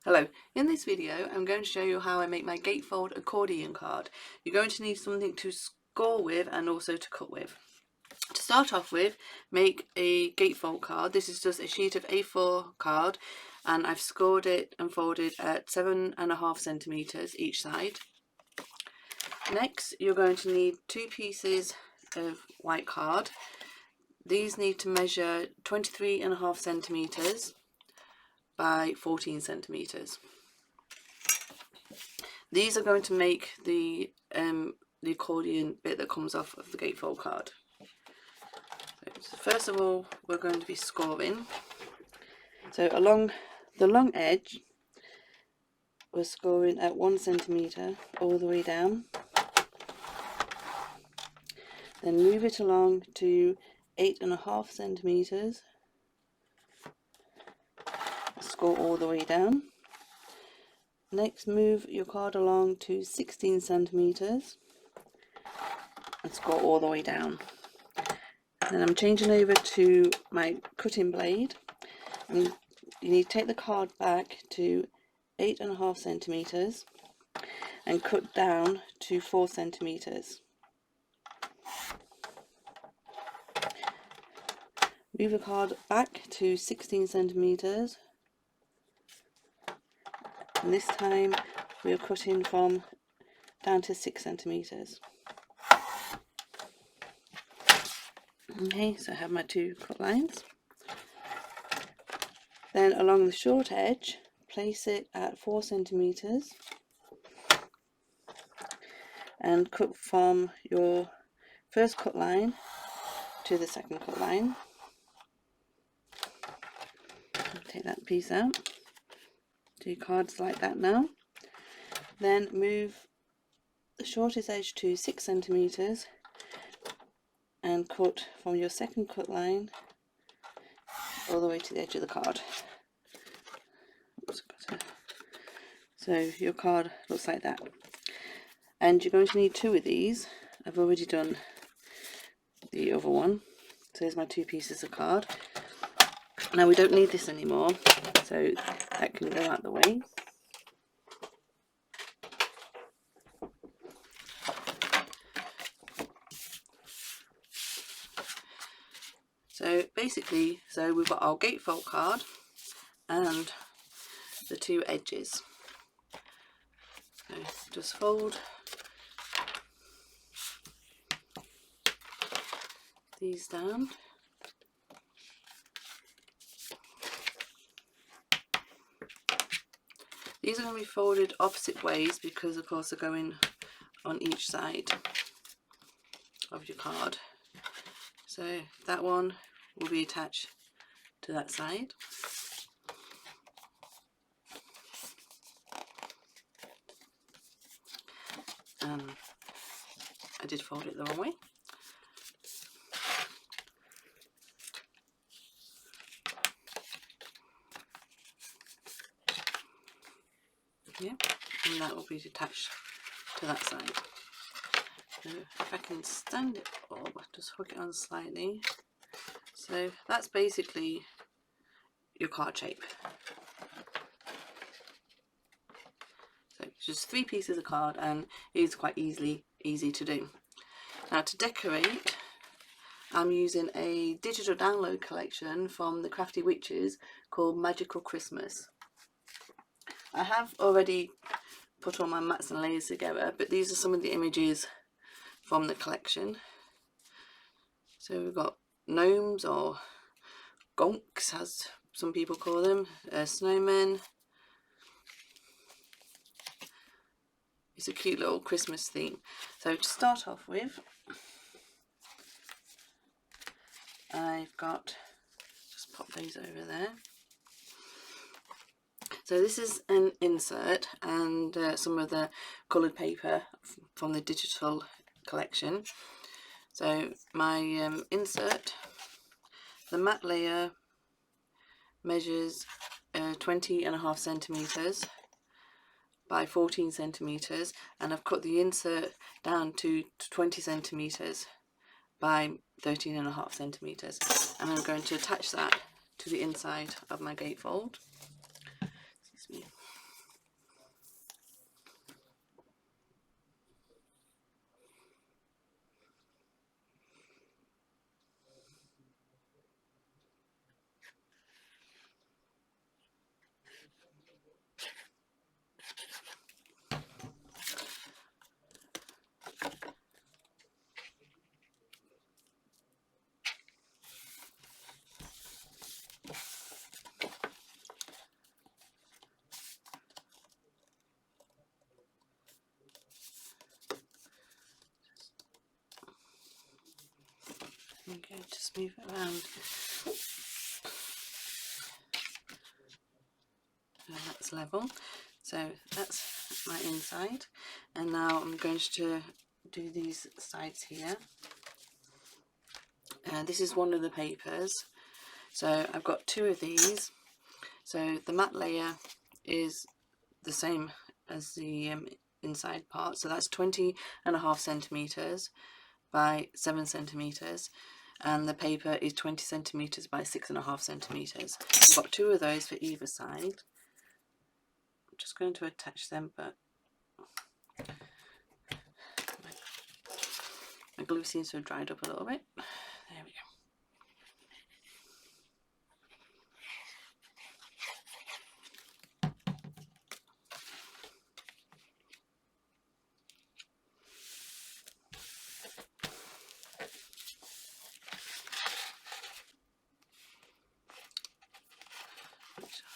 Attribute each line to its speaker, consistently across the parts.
Speaker 1: Hello, in this video I'm going to show you how I make my Gatefold accordion card. You're going to need something to score with and also to cut with. To start off with, make a Gatefold card. This is just a sheet of A4 card and I've scored it and folded at 7.5 centimeters each side. Next you're going to need 2 pieces of white card. These need to measure 23.5 centimeters by 14 centimeters. These are going to make the accordion bit that comes off of the Gatefold card. So first of all, we're going to be scoring. So along the long edge, we're scoring at 1 centimeter all the way down. Then move it along to 8.5 centimeters. Score all the way down. Next, move your card along to 16 centimeters and score all the way down. Then I'm changing over to my cutting blade, and you need to take the card back to 8.5 centimeters and cut down to 4 centimeters. Move the card back to 16 centimeters. And this time we are cutting from down to 6 centimeters. Okay, so I have my 2 cut lines. Then along the short edge, place it at 4 centimeters and cut from your first cut line to the second cut line. Take that piece out. Do your cards like that now. Then move the shortest edge to 6 centimeters and cut from your second cut line all the way to the edge of the card. So your card looks like that. And you're going to need 2 of these. I've already done the other one. So here's my 2 pieces of card. Now we don't need this anymore, so that can go out the way. So basically, we've got our Gatefold card and the 2 edges. So just fold these down. These are going to be folded opposite ways because of course they're going on each side of your card. So that one will be attached to that side. I did fold it the wrong way. Yeah, and that will be attached to that side. So if I can stand it up, I'll just hook it on slightly. So that's basically your card shape. So just 3 pieces of card, and it is quite easy to do. Now to decorate, I'm using a digital download collection from the Crafty Witches called Magical Christmas. I have already put all my mats and layers together, but these are some of the images from the collection. So we've got gnomes, or gonks as some people call them, snowmen. It's a cute little Christmas theme. So to start off with, I've got, just pop those over there. So this is an insert and some of the coloured paper from the digital collection. So my insert, the matte layer measures 20.5 centimetres by 14 centimetres, and I've cut the insert down to 20 centimetres by 13.5 centimetres, and I'm going to attach that to the inside of my gatefold. Excuse me. Okay, just move it around. So that's level. So that's my inside, and now I'm going to do these sides here. This is one of the papers. So I've got two of these. So the matte layer is the same as the inside part. So that's 20.5 centimetres by 7 centimetres. And the paper is 20 centimetres by 6.5 centimetres. I've got two of those for either side. I'm just going to attach them, but my glue seems to have dried up a little bit. There we go.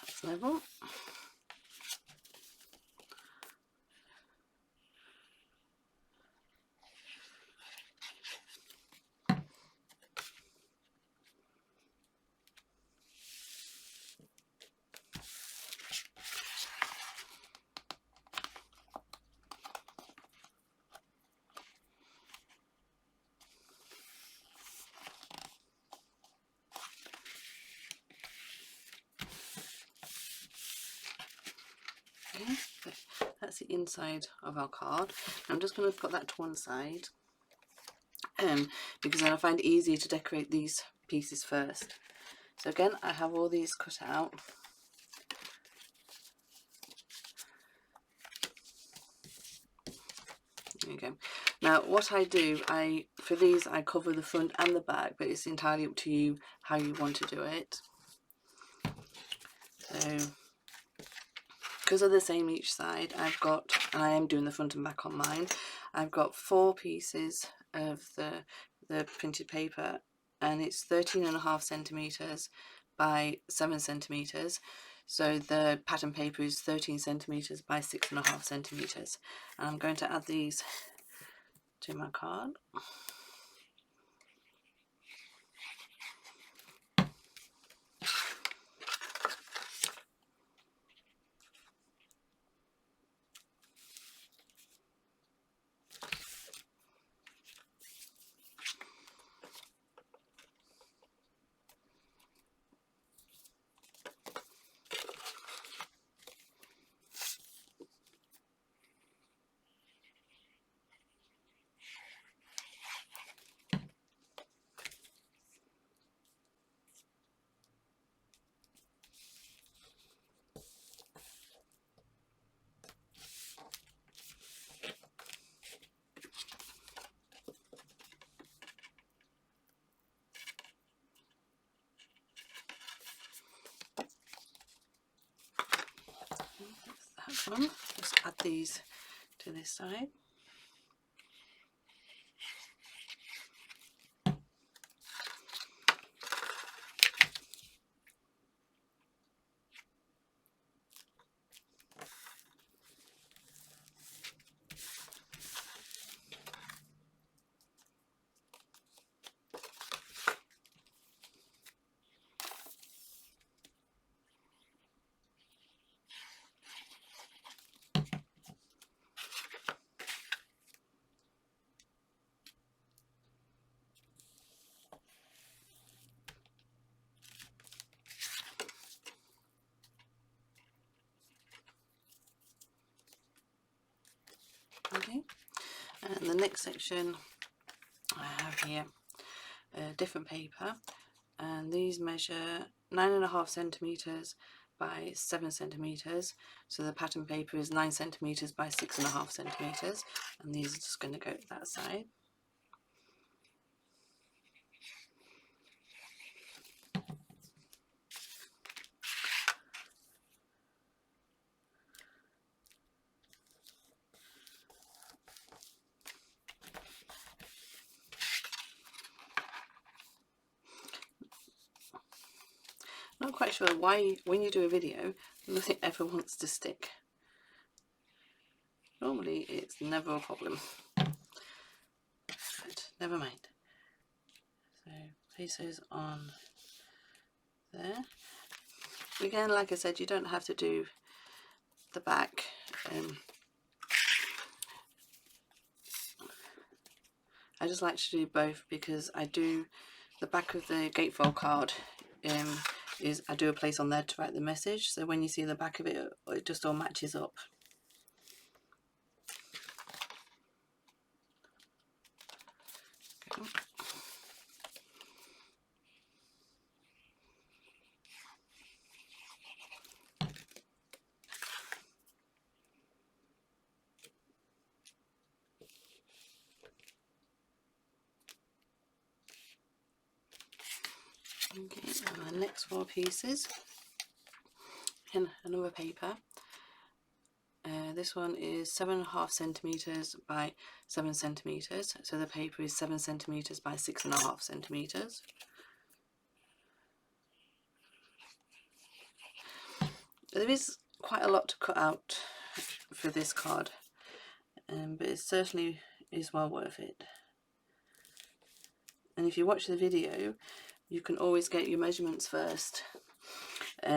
Speaker 1: That's level. Okay, that's the inside of our card. I'm just going to put that to one side because then I find it easier to decorate these pieces first. So again, I have all these cut out. There you go. Now what I do, for these I cover the front and the back, but it's entirely up to you how you want to do it. So because they're the same each side, I've got, and I am doing the front and back on mine, I've got 4 pieces of the printed paper, and it's 13.5 centimetres by 7 centimetres. So the pattern paper is 13 centimetres by 6.5 centimetres. And I'm going to add these to my card. That one. Just add these to this side. Okay, and the next section I have here different paper, and these measure 9.5 centimeters by 7 centimeters. So the pattern paper is 9 centimeters by 6.5 centimeters, and these are just going to go to that side. Not quite sure why when you do a video nothing ever wants to stick. Normally it's never a problem, but never mind. So place those on there. Again, like I said, you don't have to do the back. I just like to do both because I do the back of the gatefold card is I do a place on there to write the message, so when you see the back of it, it just all matches up. Okay, and the next 4 pieces in another paper. This one is 7.5 centimeters by 7 centimeters, so the paper is 7 centimeters by 6.5 centimeters. There is quite a lot to cut out for this card, but it certainly is well worth it. And if you watch the video, you can always get your measurements first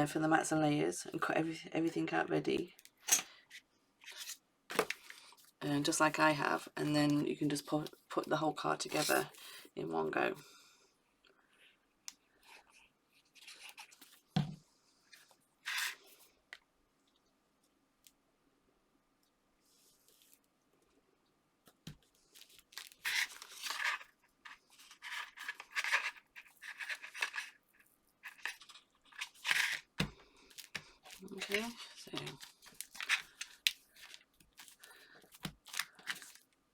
Speaker 1: for the mats and layers and cut everything out ready, just like I have, and then you can just put the whole card together in one go. Okay, so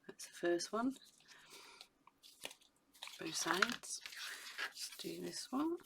Speaker 1: that's the first one, both sides. Let's do this one.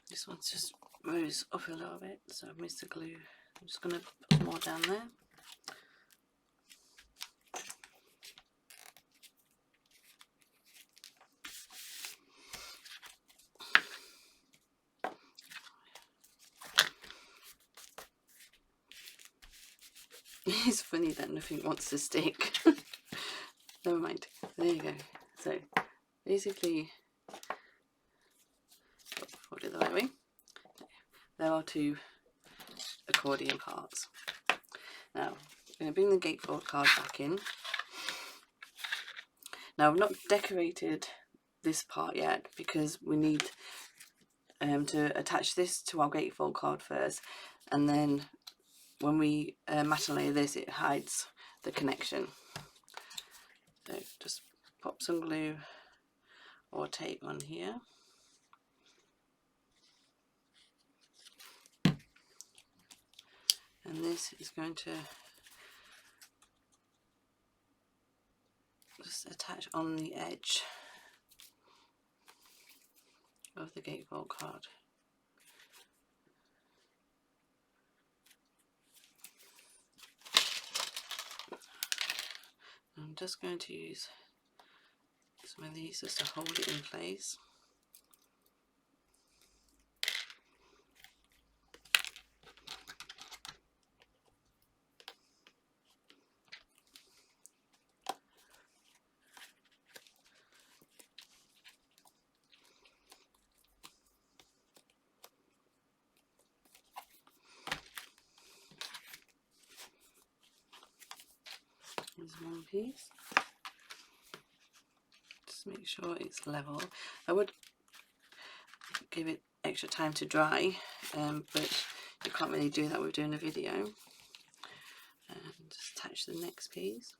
Speaker 1: This one's just rose up a little bit, so I've missed the glue. I'm just going to put more down there. It's funny that nothing wants to stick. Never mind. There you go. So basically, hold it the right way. There are 2 accordion cards. Now I'm going to bring the gatefold card back in. Now I've not decorated this part yet because we need to attach this to our gatefold card first, and then when we mat and layer this, it hides the connection. So just pop some glue or tape on here. And this is going to just attach on the edge of the gatefold card. I'm just going to use some of these just to hold it in place. There's one piece. Just make sure it's level. I would give it extra time to dry, but you can't really do that with doing a video. And just attach the next piece.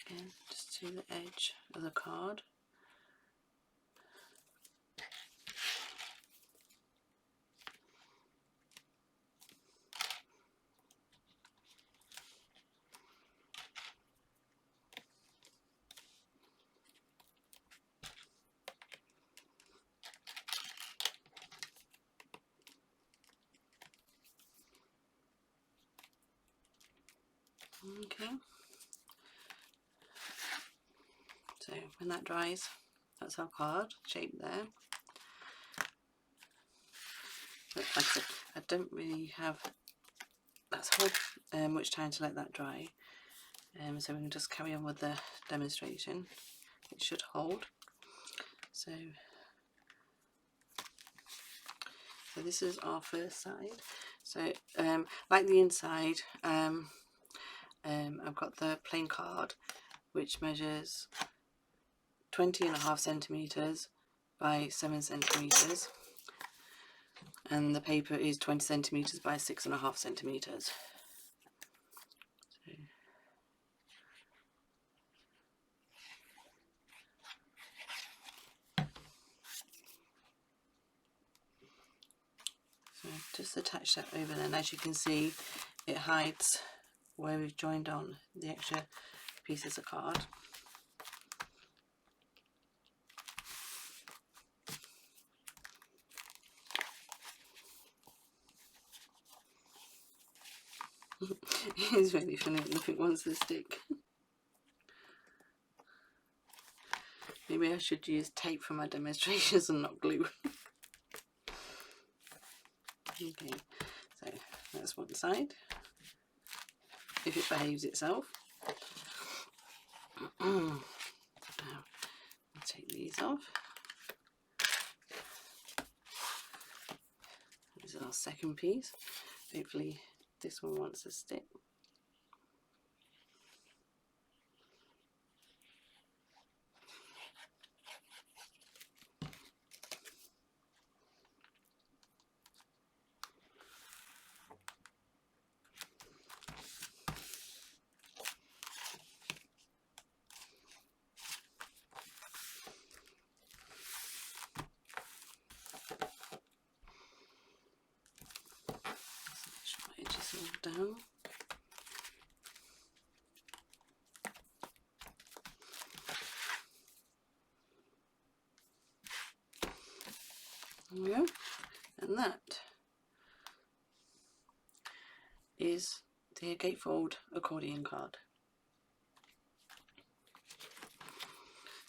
Speaker 1: Again, just to the edge of the card. Okay, so when that dries, that's our card shape there. But like I said, I don't really have that whole much time to let that dry, so we can just carry on with the demonstration. It should hold. So this is our first side. So like the inside, I've got the plain card, which measures 20.5 centimeters by 7 centimeters, and the paper is 20 centimeters by 6.5 centimeters. So just attach that over there, and as you can see, it hides where we've joined on the extra pieces of card. It's really funny when nothing wants to stick. Maybe I should use tape for my demonstrations and not glue. Okay, so that's one side, if it behaves itself. Now, I'll take these off. This is our second piece. Hopefully this one wants to stick. Edges all down. There we go. And that is the Gatefold accordion card.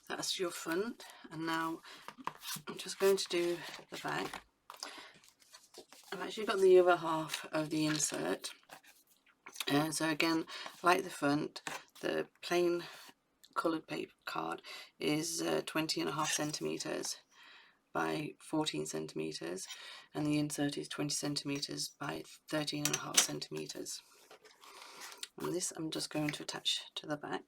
Speaker 1: That's your front, and now I'm just going to do the back. I've actually got the other half of the insert, and so again, like the front, the plain coloured paper card is 20.5 centimeters by 14 centimeters, and the insert is 20 centimeters by 13.5 centimeters. And this I'm just going to attach to the back.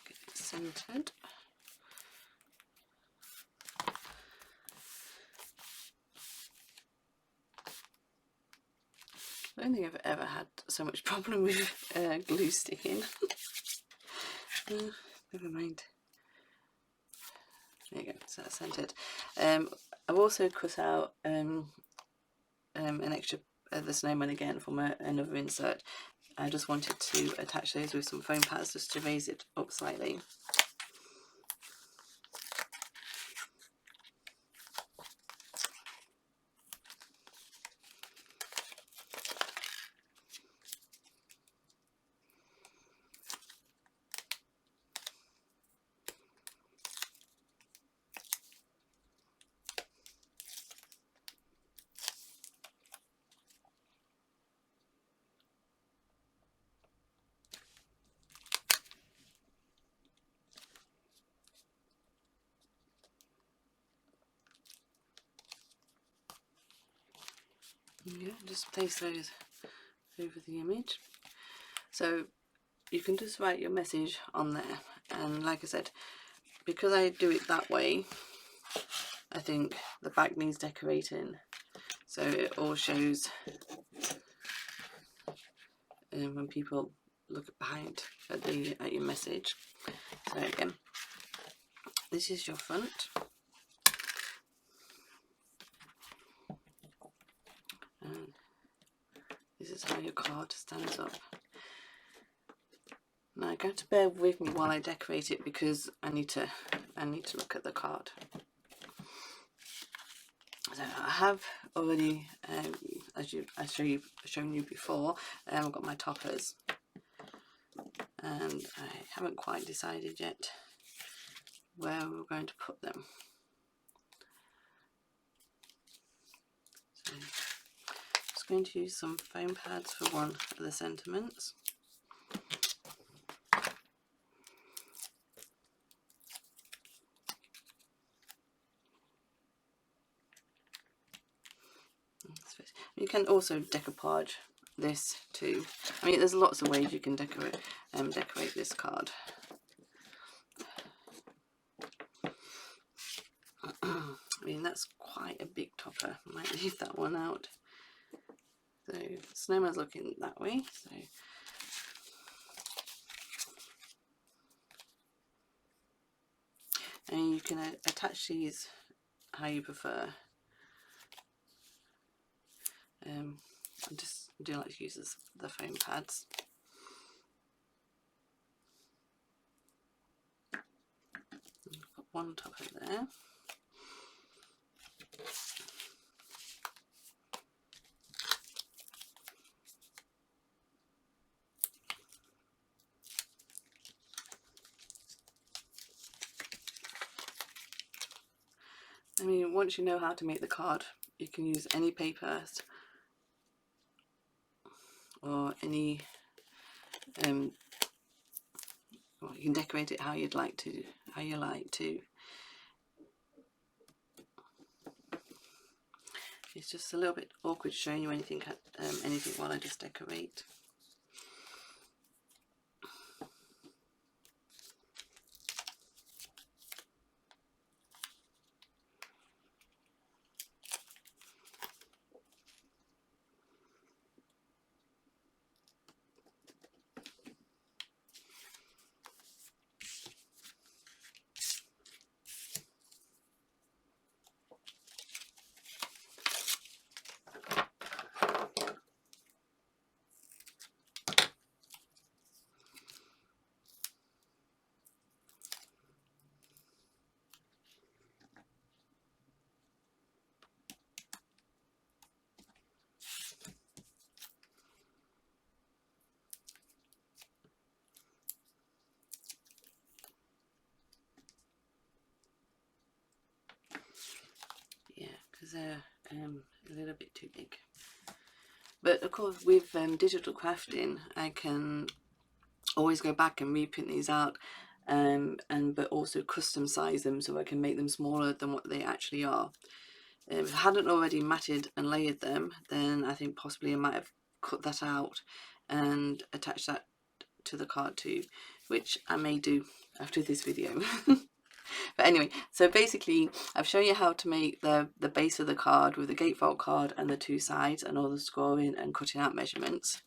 Speaker 1: Get it centered. I don't think I've ever had so much problem with glue sticking. Never mind. There you go, so that's centered. I've also cut out an extra the snowman again from another insert. I just wanted to attach those with some foam pads just to raise it up slightly. Yeah, just place those over the image. So you can just write your message on there, and like I said, because I do it that way, I think the back needs decorating so it all shows when people look behind at your message. So again, this is your front, and this is how your card stands up. Now you're going to bear with me while I decorate it because I need to look at the card. So I have already, as I've shown you before, I've got my toppers, and I haven't quite decided yet where we're going to put them. So I'm just going to use some foam pads for one of the sentiments. You can also decoupage this too. I mean, there's lots of ways you can decorate this card. I mean, that's quite a big topper. I might leave that one out. So snowman's looking that way. So and you can attach these how you prefer. I just do like to use the foam pads. Put one topper there. I mean, once you know how to make the card, you can use any papers or any, well, you can decorate it how you like to. It's just a little bit awkward showing you anything while I just decorate. Yeah, because they're a little bit too big. But of course, with digital crafting, I can always go back and reprint these out, but also custom size them so I can make them smaller than what they actually are. If I hadn't already matted and layered them, then I think possibly I might have cut that out and attached that to the card too, which I may do after this video. But anyway, so basically I've shown you how to make the base of the card with the gatefold card and the two sides and all the scoring and cutting out measurements.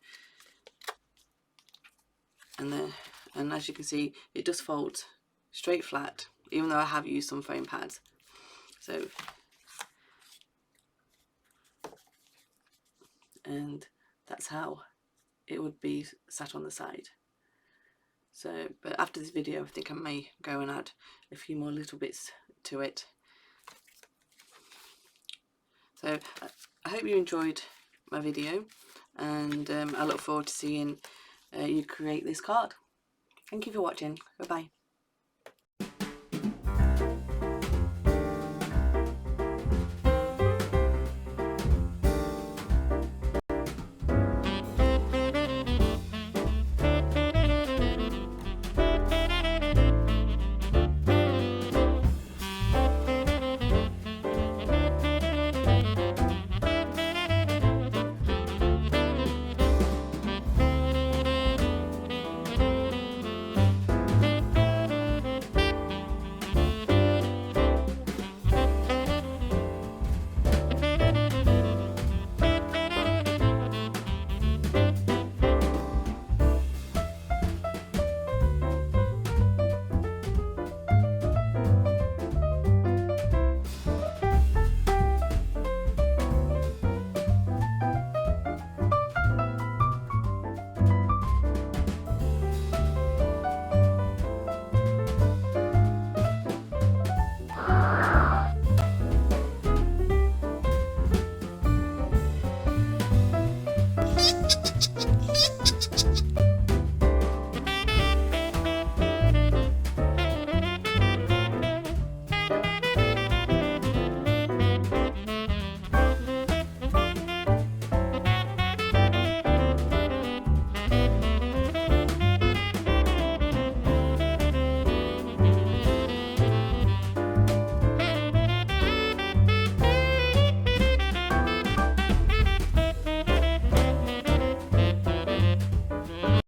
Speaker 1: And as you can see, it just folds straight flat, even though I have used some foam pads. So, and that's how it would be sat on the side. So, but after this video, I think I may go and add a few more little bits to it. So I hope you enjoyed my video, and I look forward to seeing you create this card. Thank you for watching. Bye bye.